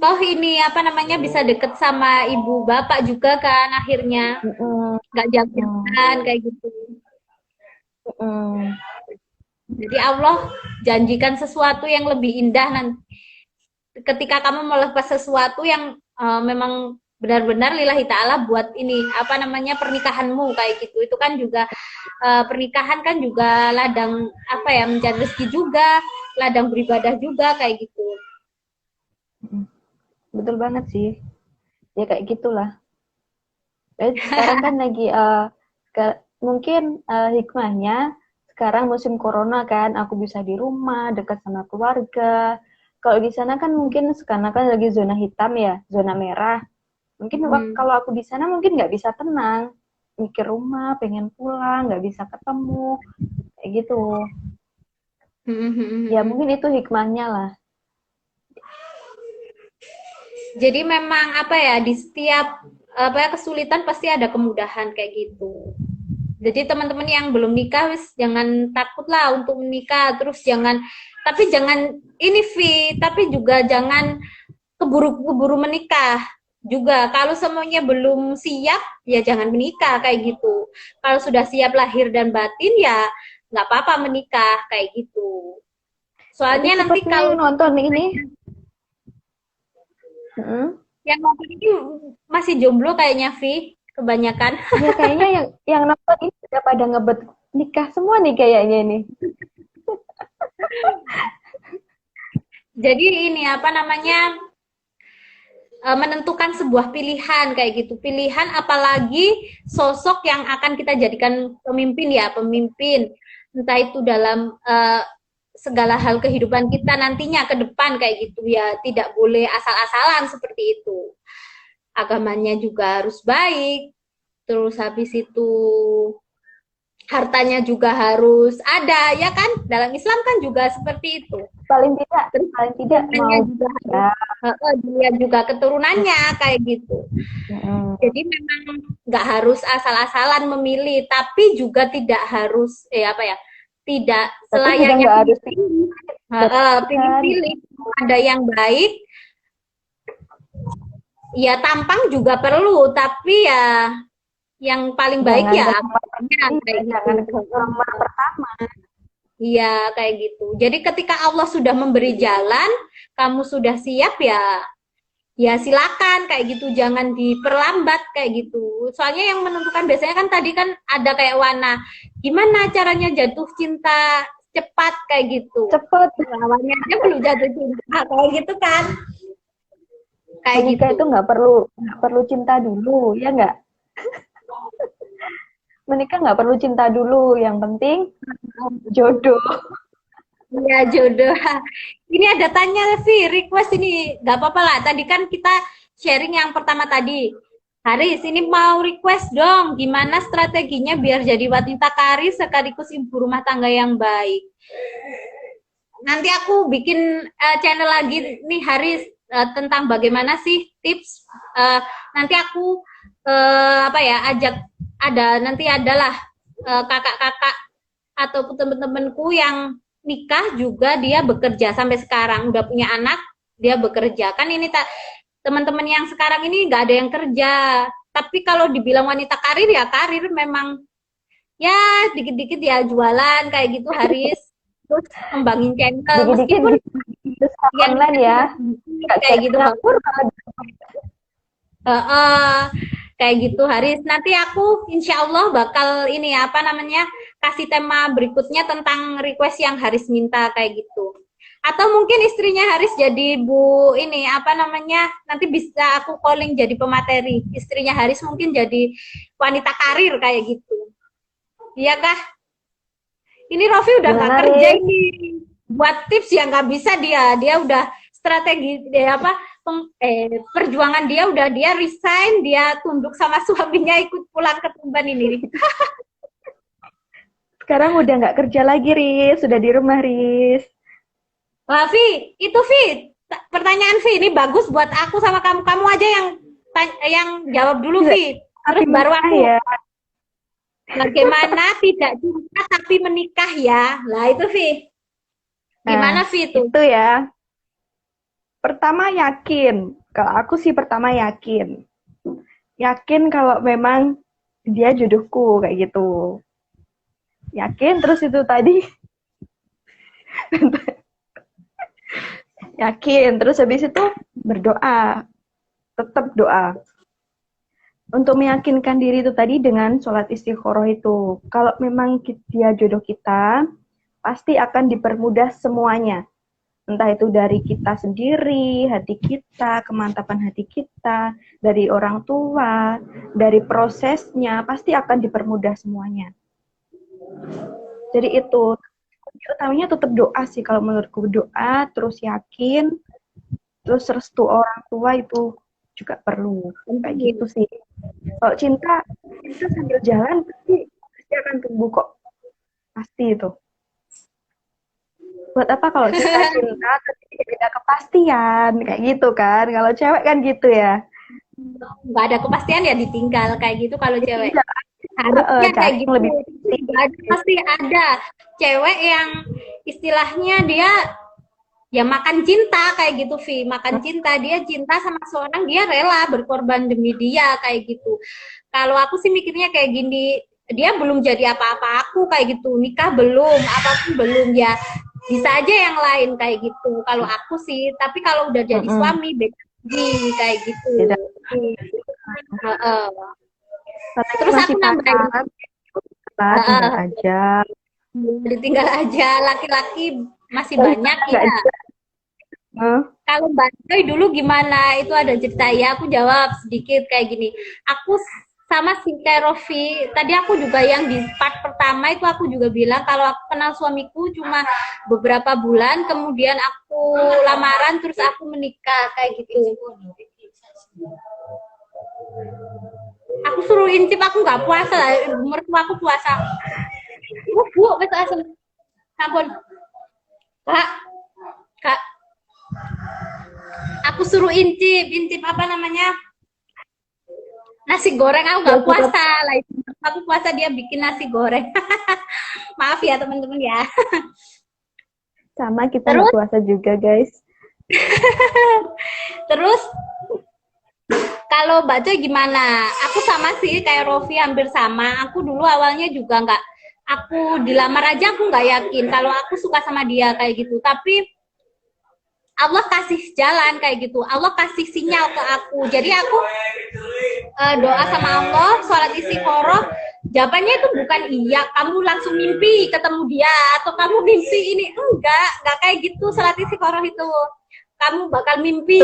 A: toh ini apa namanya bisa deket sama ibu bapak juga kan akhirnya.
B: Mm-mm,
A: Nggak
B: mm,
A: jauh-jauhan kayak gitu.
B: mm.
A: Jadi Allah janjikan sesuatu yang lebih indah nanti ketika kamu melepas sesuatu yang memang benar-benar lillahi ta'ala buat ini apa namanya pernikahanmu kayak gitu. Itu kan juga pernikahan kan juga ladang apa ya mencari rezeki juga, ladang beribadah juga kayak gitu.
B: Betul banget sih. Ya kayak gitulah. Sekarang kan lagi mungkin hikmahnya sekarang musim corona kan, aku bisa di rumah dekat sama keluarga. Kalau di sana kan mungkin sekarang kan lagi zona hitam ya, zona merah. Mungkin kalau aku di sana mungkin nggak bisa tenang, mikir rumah, pengen pulang, nggak bisa ketemu, kayak gitu. Ya mungkin itu hikmahnya lah.
A: Jadi memang apa ya di setiap apa ya, kesulitan pasti ada kemudahan kayak gitu. Jadi teman-teman yang belum nikah wis jangan takut lah untuk menikah, terus jangan ini Vi, tapi juga jangan keburu-keburu menikah juga. Kalau semuanya belum siap ya jangan menikah kayak gitu. Kalau sudah siap lahir dan batin ya nggak apa-apa menikah kayak gitu.
B: Tapi
A: Soalnya nanti
B: sepertinya
A: kalau
B: yang nonton ini,
A: yang nonton ini masih jomblo kayaknya Vi, kebanyakan.
B: ya kayaknya yang nonton ini udah pada ngebet nikah semua nih kayaknya ini.
A: Jadi ini apa namanya menentukan sebuah pilihan kayak gitu. Pilihan apalagi sosok yang akan kita jadikan pemimpin ya, pemimpin. Entah itu dalam segala hal kehidupan kita nantinya ke depan kayak gitu ya. Tidak boleh asal-asalan seperti itu. Agamanya juga harus baik. Terus habis itu hartanya juga harus ada ya kan? Dalam Islam kan juga seperti itu.
B: Paling tidak,
A: Terus
B: paling tidak mau
A: juga
B: ya.
A: dia juga keturunannya kayak gitu. Jadi memang nggak harus asal-asalan memilih, tapi juga tidak harus apa ya, tidak
B: Tapi juga
A: selayaknya
B: nggak harus
A: pilih-pilih. Ada yang baik, ya tampang juga perlu, tapi ya yang paling baik
B: jangan
A: ya
B: ke
A: agamanya kayak
B: jangan ke
A: gitu.
B: nomor pertama.
A: Iya, kayak gitu. Jadi ketika Allah sudah memberi jalan, kamu sudah siap ya, ya silakan kayak gitu, jangan diperlambat kayak gitu. Soalnya yang menentukan biasanya kan tadi kan ada kayak warna, gimana caranya jatuh cinta cepat kayak gitu.
B: Cepet.
A: Lawannya aja belum jatuh cinta kayak gitu kan. Kayak
B: Menikah
A: gitu.
B: itu nggak perlu cinta dulu, ya nggak? Menikah nggak perlu cinta dulu, yang penting jodoh.
A: Iya jodoh. Ini ada tanya sih request ini, nggak apa-apa lah. Tadi kan kita sharing yang pertama tadi. Haris, ini mau request dong, gimana strateginya biar jadi wanita karir sekaligus ibu rumah tangga yang baik. Nanti aku bikin channel lagi nih Haris tentang bagaimana sih tips. Nanti aku apa ya ajak nanti adalah kakak-kakak ataupun teman-temanku yang nikah juga dia bekerja sampai sekarang udah punya anak dia bekerja kan ini teman-teman yang sekarang ini nggak ada yang kerja tapi kalau dibilang wanita karir ya karir memang ya dikit-dikit ya jualan kayak gitu Haris terus kembangin channel
B: Dikit-dikit
A: meskipun
B: bisnis
A: ya,
B: online ya.
A: kayak gitu
B: Ngapur,
A: kayak gitu Haris nanti aku insya Allah bakal ini apa namanya kasih tema berikutnya tentang request yang Haris minta kayak gitu atau mungkin istrinya Haris jadi bu ini apa namanya nanti bisa aku calling jadi pemateri istrinya Haris mungkin jadi wanita karir kayak gitu iya kah ini Rofi udah nggak kerja ini buat tips ya nggak bisa dia udah strategi dia apa perjuangan dia udah dia resign dia tunduk sama suaminya ikut pulang ke Tuban ini
B: sekarang udah nggak kerja lagi, Riz. Sudah di rumah, Riz.
A: Vi, itu Vi, pertanyaan Vi ini bagus buat aku sama kamu. Kamu aja yang jawab dulu Vi. Terus baru aku.
B: Ya.
A: Bagaimana tidak cinta tapi menikah ya? Lah itu Vi. Gimana Vi itu?
B: Itu ya. Pertama yakin. Kalau aku sih pertama yakin. Yakin kalau memang dia jodohku kayak gitu. Yakin terus itu tadi. Yakin terus habis itu berdoa. Tetap doa. Untuk meyakinkan diri itu tadi dengan sholat istikharah itu. Kalau memang dia jodoh kita, pasti akan dipermudah semuanya. Entah itu dari kita sendiri, hati kita, kemantapan hati kita, dari orang tua, dari prosesnya, pasti akan dipermudah semuanya. Jadi itu, utamanya tetap doa sih kalau menurutku. Doa, terus yakin, terus restu orang tua itu juga perlu. Kayak gitu sih. Kalau cinta sambil jalan pasti akan tumbuh kok. Pasti itu. Buat apa kalau kita cinta tapi tidak ada kepastian kayak gitu kan? Kalau cewek kan gitu ya.
A: Nggak ada kepastian ya ditinggal kayak gitu kalau cewek.
B: Iya.
A: Harusnya kayak gitu.
B: Lebih
A: pasti ada cewek yang istilahnya dia ya makan cinta kayak gitu Vi, makan cinta, dia cinta sama seorang, dia rela berkorban demi dia kayak gitu. Kalau aku sih mikirnya kayak gini, dia belum jadi apa-apa aku kayak gitu, nikah belum, apapun belum, ya bisa aja yang lain kayak gitu. Kalau aku sih, tapi kalau udah jadi suami beda kayak gitu. Terus aku nambahin
B: aja.
A: Ditinggal aja, laki-laki masih banyak ya. Kalau Mbak Joy dulu gimana? Itu ada cerita ya, aku jawab sedikit kayak gini. Aku sama si Rofi, tadi aku juga yang di part pertama itu aku juga bilang kalau aku kenal suamiku cuma beberapa bulan, kemudian aku lamaran, terus aku menikah kayak gitu. Aku suruh intip, aku nggak puasa, mertua aku puasa. Bu, betul asal. Ampun. Kak. Aku suruh intip apa namanya? Nasi goreng, aku nggak puasa. Lah, aku puasa, dia bikin nasi goreng. Maaf ya teman-teman ya.
B: Sama kita nggak puasa juga guys.
A: Terus kalau Mbak Joy gimana? Aku sama sih kayak Rofi, hampir sama. Aku dulu awalnya juga nggak, aku dilamar aja aku nggak yakin kalau aku suka sama dia kayak gitu. Tapi Allah kasih jalan kayak gitu. Allah kasih sinyal ke aku. Jadi aku doa sama Allah, sholat istikharah. Jawabannya itu bukan iya, kamu langsung mimpi ketemu dia atau kamu mimpi ini, enggak kayak gitu. Sholat istikharah itu kamu bakal mimpi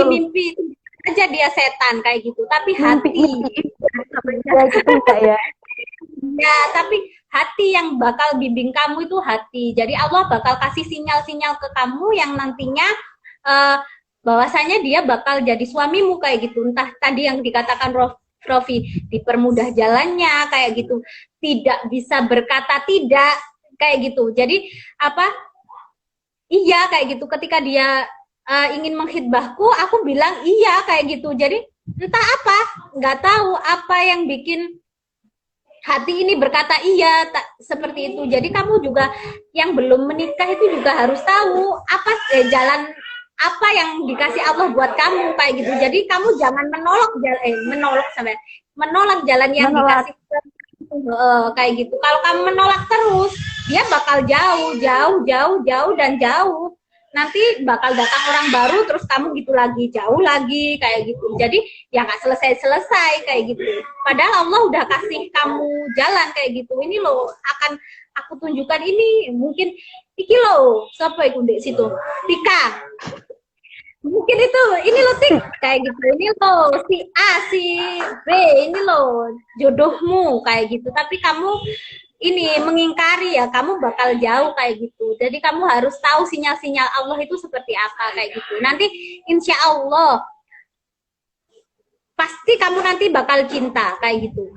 A: aja dia setan kayak gitu. Tapi hati
B: gitu ya.
A: Ya, tapi hati yang bakal bimbing kamu itu hati. Jadi Allah bakal kasih sinyal-sinyal ke kamu yang nantinya bahwasanya dia bakal jadi suamimu kayak gitu. Entah tadi yang dikatakan Rofi, dipermudah jalannya kayak gitu, tidak bisa berkata tidak kayak gitu. Jadi apa? Iya kayak gitu. Ketika dia ingin menghitbahku, aku bilang iya kayak gitu. Jadi entah apa, nggak tahu apa yang bikin hati ini berkata iya seperti itu. Jadi kamu juga yang belum menikah itu juga harus tahu apa jalan apa yang dikasih Allah buat kamu kayak gitu. Jadi kamu jangan menolak jalan yang dikasih kayak gitu. Kalau kamu menolak terus, dia bakal jauh dan jauh. Nanti bakal datang orang baru, terus kamu gitu lagi, jauh lagi kayak gitu. Jadi ya nggak selesai kayak gitu. Padahal Allah udah kasih kamu jalan kayak gitu. Ini loh akan aku tunjukkan ini, mungkin iki loh, siapa itu di situ? Tika. Mungkin itu, ini loh Tik, kayak gitu. Ini loh si A, si B, ini loh jodohmu kayak gitu. Tapi kamu ini mengingkari ya, kamu bakal jauh kayak gitu. Jadi kamu harus tahu sinyal-sinyal Allah itu seperti apa kayak gitu. Nanti insya Allah pasti kamu nanti bakal cinta kayak gitu.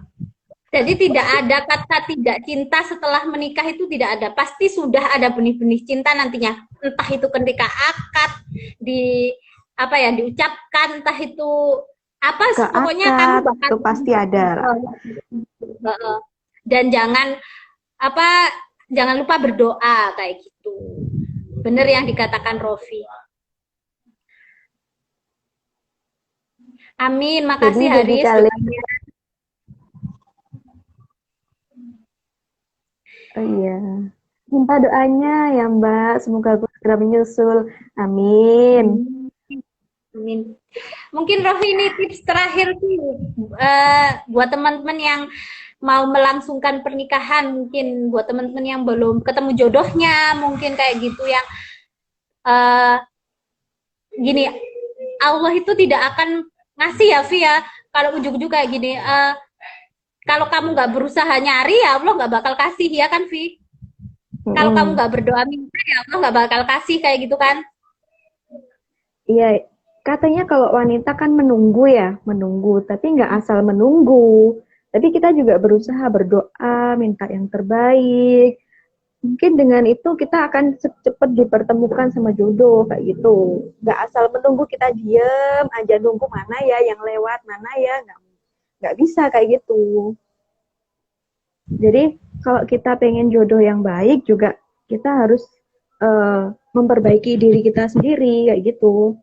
A: Jadi tidak ada kata tidak cinta setelah menikah, itu tidak ada. Pasti sudah ada benih-benih cinta nantinya. Entah itu ketika akad di apa ya diucapkan, entah itu apa
B: Ke
A: pokoknya kamu
B: akad
A: bakal
B: itu pasti ada lah.
A: dan apa jangan lupa berdoa kayak gitu. Bener yang dikatakan Rofi. Amin, makasih
B: Jadi
A: Haris.
B: kalian, oh iya, minta doanya ya Mbak, semoga aku segera menyusul. Amin.
A: Amin. Mungkin Rofi ini tips terakhir sih buat teman-teman yang mau melangsungkan pernikahan, mungkin buat teman-teman yang belum ketemu jodohnya, mungkin kayak gitu yang eh, gini, Allah itu tidak akan ngasih ya Vi ya, kalau ujung-ujung kayak gini, kalau kamu nggak berusaha nyari ya Allah nggak bakal kasih ya kan Vi. Kalau kamu nggak berdoa minta ya Allah nggak bakal kasih kayak gitu kan.
B: Iya, katanya kalau wanita kan menunggu ya, menunggu, tapi nggak asal menunggu. Tapi kita juga berusaha berdoa, minta yang terbaik. Mungkin dengan itu kita akan cepat dipertemukan sama jodoh kayak gitu. Nggak asal menunggu kita diem aja nunggu mana ya yang lewat, mana ya nggak bisa kayak gitu. Jadi kalau kita pengen jodoh yang baik juga kita harus memperbaiki diri kita sendiri kayak gitu.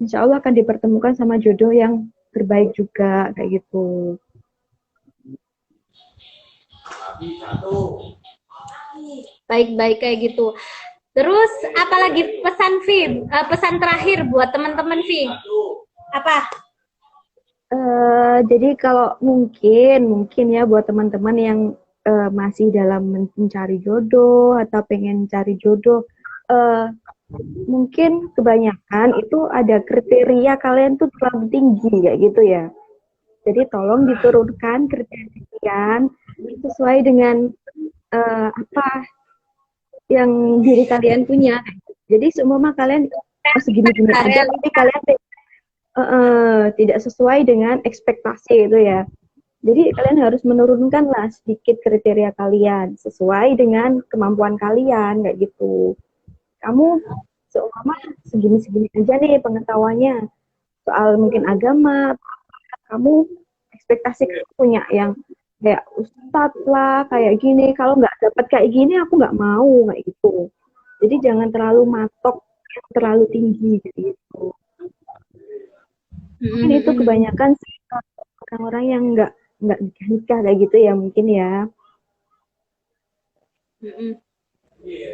B: Insya Allah akan dipertemukan sama jodoh yang terbaik juga kayak gitu.
A: Baik-baik kayak gitu. Terus apalagi pesan Vi, pesan terakhir buat teman-teman Vi? Apa?
B: Jadi kalau mungkin ya buat teman-teman yang masih dalam mencari jodoh atau pengen cari jodoh, mungkin kebanyakan itu ada kriteria kalian tuh terlalu tinggi kayak gitu ya. Jadi tolong diturunkan kriteria kalian sesuai dengan apa yang diri kalian punya. Jadi semua kalian segini-gini aja, tapi kalian tidak sesuai dengan ekspektasi itu ya. Jadi kalian harus menurunkan lah sedikit kriteria kalian sesuai dengan kemampuan kalian kayak gitu. Kamu seumpama segini-segini aja nih pengetahuannya soal mungkin agama, kamu ekspektasi kamu punya yang kayak ustadz lah, kayak gini. Kalau nggak dapat kayak gini, aku nggak mau kayak gitu. Jadi jangan terlalu matok, terlalu tinggi gitu. Mungkin itu kebanyakan sih orang-orang yang nggak nikah kayak gitu ya mungkin ya.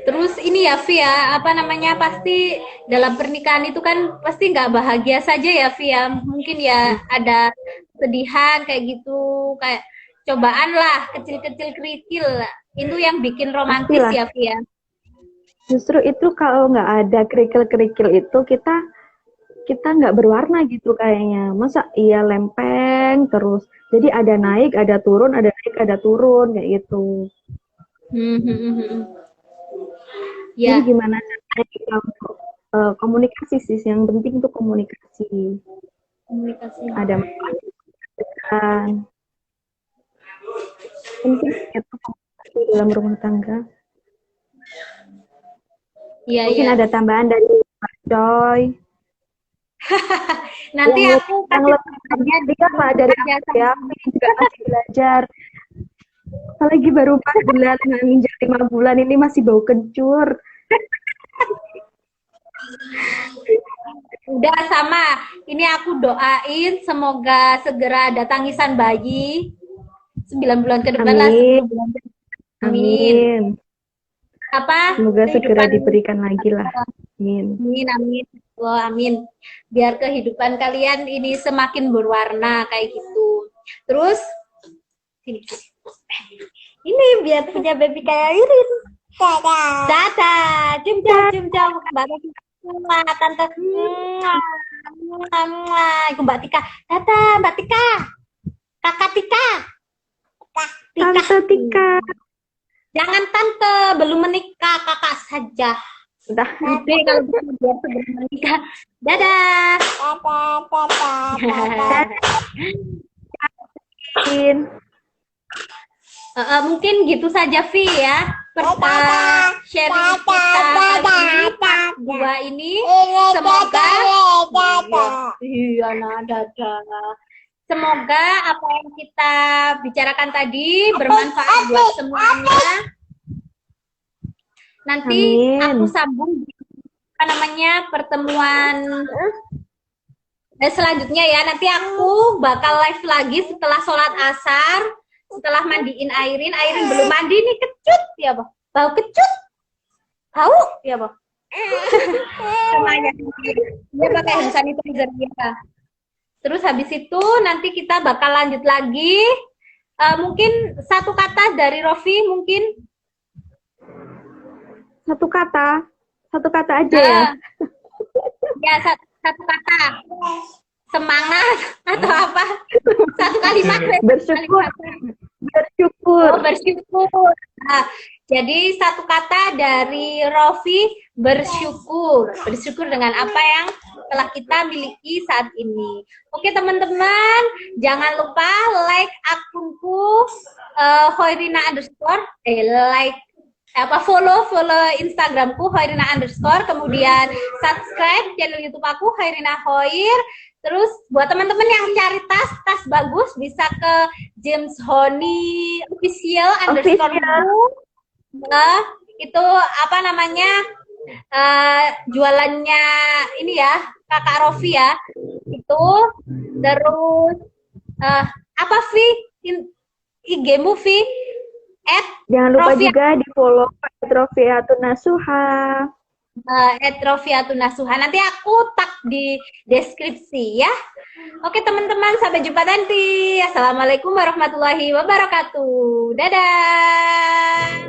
A: Terus ini ya Vi ya, apa namanya, pasti dalam pernikahan itu kan pasti nggak bahagia saja ya Vi ya. Mungkin ya ada kesedihan kayak gitu, kayak cobaan lah, kecil-kecil kerikil. Itu yang bikin romantis
B: Pastilah.
A: ya Vi ya.
B: Justru itu kalau nggak ada kerikil-kerikil itu kita nggak berwarna gitu kayaknya. Masa iya lempeng terus. Jadi ada naik, ada turun, ada naik, ada turun kayak gitu.
A: Ya.
B: Jadi gimana caranya kita untuk komunikasi sih, yang penting itu komunikasi.
A: Komunikasi.
B: Ada kan penting itu komunikasi dalam rumah tangga.
A: Iya,
B: Mungkin
A: iya.
B: ada tambahan dari Pak Joy.
A: Nanti aku
B: yang lebih dia Pak dari aku ya, aku juga masih belajar. Apalagi baru 4 bulan, nginjak 5 bulan ini masih bau kencur.
A: Udah sama. Ini aku doain semoga segera ada tangisan bayi 9 bulan ke depan lah, 10 bulan ke depan. Amin. Apa?
B: Semoga segera diberikan lagi lah. Amin.
A: Amin, amin. Oh, amin. Biar kehidupan kalian ini semakin berwarna kayak gitu. Terus sini. Ini biar punya baby kayak Irin. Dadah. Dadah. Cium. Mbak Tante. Ibu Mbak Tika. Dadah, Mbak Tika. Kakak Tika.
B: Tante Tika.
A: Jangan tante, belum menikah, kakak saja.
B: Udah.
A: Oke, kalau gitu biar sebelum menikah. Dadah.
B: Dadah.
A: Mungkin gitu saja Vi ya. Sharing kita kali ini part 2 ini semoga iya nah dadah. Semoga apa yang kita bicarakan tadi bermanfaat buat semuanya. Nanti aku sambung apa namanya pertemuan selanjutnya ya. Nanti aku bakal live lagi setelah sholat asar, setelah mandiin Airin. Airin belum mandi nih, kecut ya Boh. Bau kecut. Bau ya Boh. Semuanya. Dia pakai hand sanitizer ya. Terus habis itu nanti kita bakal lanjut lagi. Mungkin satu kata dari Rofi mungkin.
B: Satu kata aja ya.
A: Ya satu kata. Semangat atau apa? Satu kalimat.
B: Bersyukur.
A: Oh, bersyukur. Nah, jadi satu kata dari Rofi, bersyukur. Bersyukur dengan apa yang telah kita miliki saat ini. Oke teman-teman, jangan lupa like akunku Hoirina underscore, follow Instagramku Hoirina underscore, kemudian subscribe channel YouTube aku Hoirina Hoir. Terus buat teman-teman yang cari tas bagus bisa ke James Honey official underscore. Itu apa namanya jualannya ini ya Kakak Rofi ya. Itu terus apa Vi IG-mu Vi?
B: Jangan lupa
A: Rofi,
B: juga di follow Rofiatun Nasuha.
A: Rofiatun Nasuha. Nanti aku tag di deskripsi ya. Oke teman-teman, sampai jumpa nanti. Assalamualaikum warahmatullahi wabarakatuh. Dadah.